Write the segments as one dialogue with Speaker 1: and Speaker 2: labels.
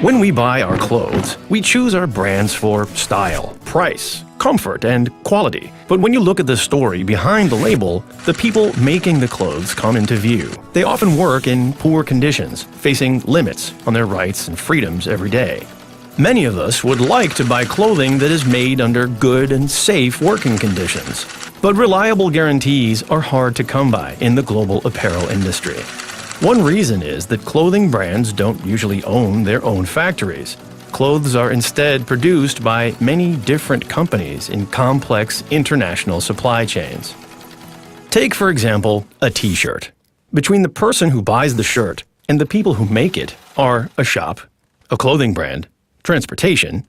Speaker 1: When we buy our clothes, we choose our brands for style, price, comfort, and quality. But when you look at the story behind the label, the people making the clothes come into view. They often work in poor conditions, facing limits on their rights and freedoms every day. Many of us would like to buy clothing that is made under good and safe working conditions. But reliable guarantees are hard to come by in the global apparel industry. One reason is that clothing brands don't usually own their own factories. Clothes are instead produced by many different companies in complex international supply chains. Take, for example, a t-shirt. Between the person who buys the shirt and the people who make it are a shop, a clothing brand, transportation,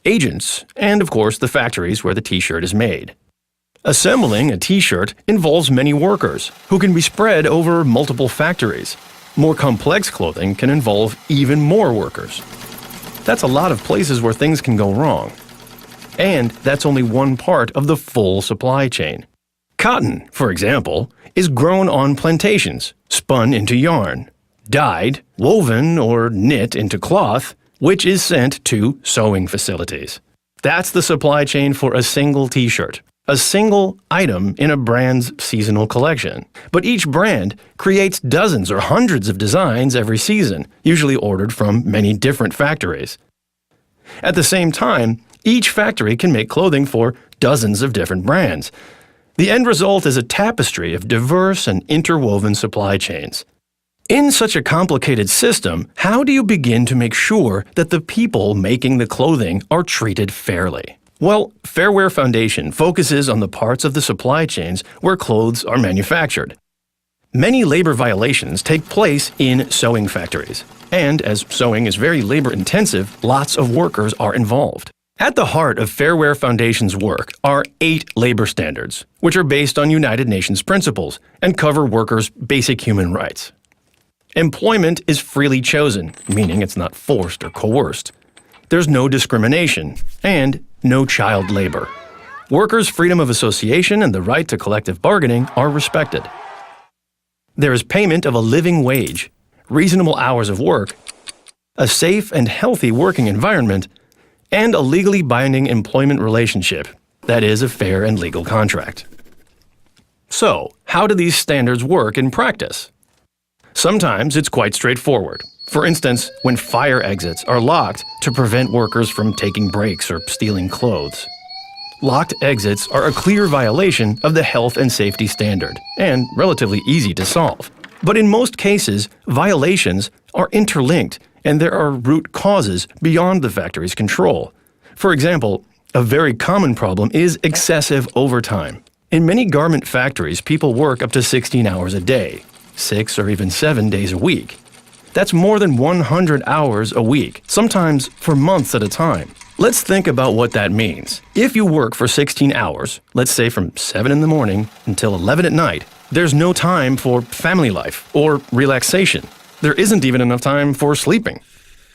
Speaker 1: agents, and of course the factories where the t-shirt is made. Assembling a t-shirt involves many workers, who can be spread over multiple factories. More complex clothing can involve even more workers. That's a lot of places where things can go wrong. And that's only one part of the full supply chain. Cotton, for example, is grown on plantations, spun into yarn, dyed, woven, or knit into cloth, which is sent to sewing facilities. That's the supply chain for a single t-shirt. A single item in a brand's seasonal collection. But each brand creates dozens or hundreds of designs every season, usually ordered from many different factories. At the same time, each factory can make clothing for dozens of different brands. The end result is a tapestry of diverse and interwoven supply chains. In such a complicated system, how do you begin to make sure that the people making the clothing are treated fairly? Well, Fair Wear Foundation focuses on the parts of the supply chains where clothes are manufactured. Many labor violations take place in sewing factories, and as sewing is very labor-intensive, lots of workers are involved. At the heart of Fair Wear Foundation's work are 8 labor standards, which are based on United Nations principles and cover workers' basic human rights. Employment is freely chosen, meaning it's not forced or coerced. There's no discrimination, and no child labor. Workers' freedom of association and the right to collective bargaining are respected. There is payment of a living wage, reasonable hours of work, a safe and healthy working environment, and a legally binding employment relationship, that is, a fair and legal contract. So, how do these standards work in practice? Sometimes it's quite straightforward. For instance, when fire exits are locked to prevent workers from taking breaks or stealing clothes. Locked exits are a clear violation of the health and safety standard, and relatively easy to solve. But in most cases, violations are interlinked, and there are root causes beyond the factory's control. For example, a very common problem is excessive overtime. In many garment factories, people work up to 16 hours a day, 6 or even 7 days a week. That's more than 100 hours a week, sometimes for months at a time. Let's think about what that means. If you work for 16 hours, let's say from 7 in the morning until 11 at night, there's no time for family life or relaxation. There isn't even enough time for sleeping.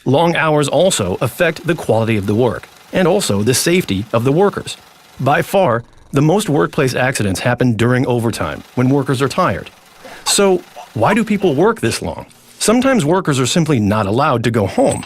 Speaker 1: Long hours also affect the quality of the work, and also the safety of the workers. By far, the most workplace accidents happen during overtime, when workers are tired. So, why do people work this long? Sometimes workers are simply not allowed to go home.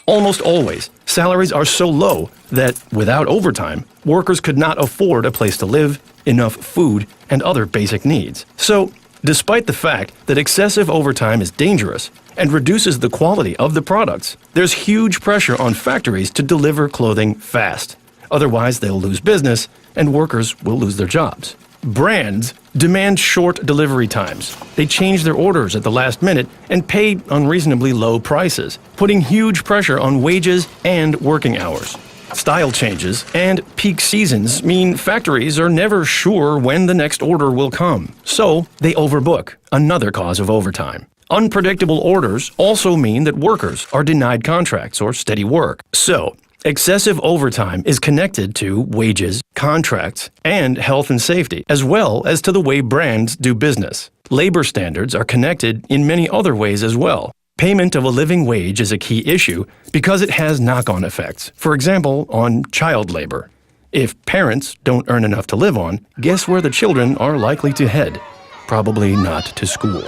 Speaker 1: Almost always, salaries are so low that, without overtime, workers could not afford a place to live, enough food, and other basic needs. So, despite the fact that excessive overtime is dangerous and reduces the quality of the products, there's huge pressure on factories to deliver clothing fast. Otherwise, they'll lose business and workers will lose their jobs. Brands demand short delivery times. They change their orders at the last minute and pay unreasonably low prices, putting huge pressure on wages and working hours. Style changes and peak seasons mean factories are never sure when the next order will come, so they overbook, another cause of overtime. Unpredictable orders also mean that workers are denied contracts or steady work. So, excessive overtime is connected to wages, contracts, and health and safety, as well as to the way brands do business. Labor standards are connected in many other ways as well. Payment of a living wage is a key issue because it has knock-on effects, for example, on child labor. If parents don't earn enough to live on, guess where the children are likely to head? Probably not to school.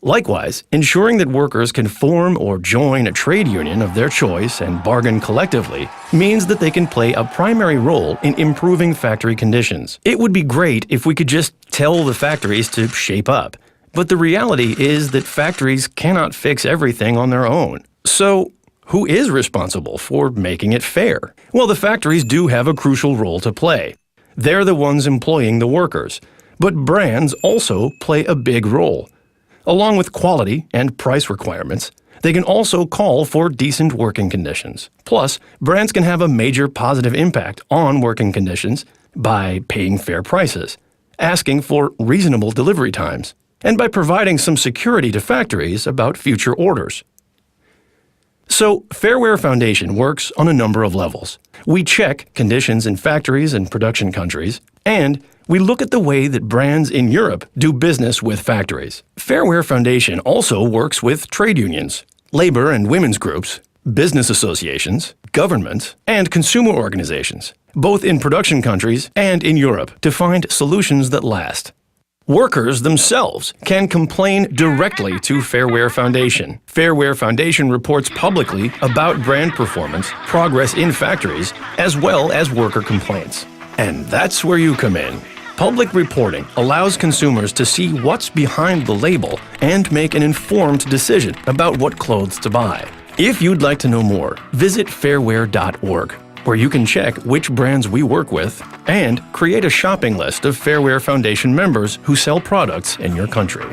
Speaker 1: Likewise, ensuring that workers can form or join a trade union of their choice and bargain collectively means that they can play a primary role in improving factory conditions. It would be great if we could just tell the factories to shape up, but the reality is that factories cannot fix everything on their own. So, who is responsible for making it fair? Well, the factories do have a crucial role to play. They're the ones employing the workers, but brands also play a big role. Along with quality and price requirements, they can also call for decent working conditions. Plus, brands can have a major positive impact on working conditions by paying fair prices, asking for reasonable delivery times, and by providing some security to factories about future orders. So, Fairware Foundation works on a number of levels. We check conditions in factories and production countries, and we look at the way that brands in Europe do business with factories. Fairware Foundation also works with trade unions, labor and women's groups, business associations, governments, and consumer organizations, both in production countries and in Europe, to find solutions that last. Workers themselves can complain directly to Fairware Foundation. Fairware Foundation reports publicly about brand performance, progress in factories, as well as worker complaints. And that's where you come in. Public reporting allows consumers to see what's behind the label and make an informed decision about what clothes to buy. If you'd like to know more, visit fairware.org, where you can check which brands we work with and create a shopping list of Fairware Foundation members who sell products in your country.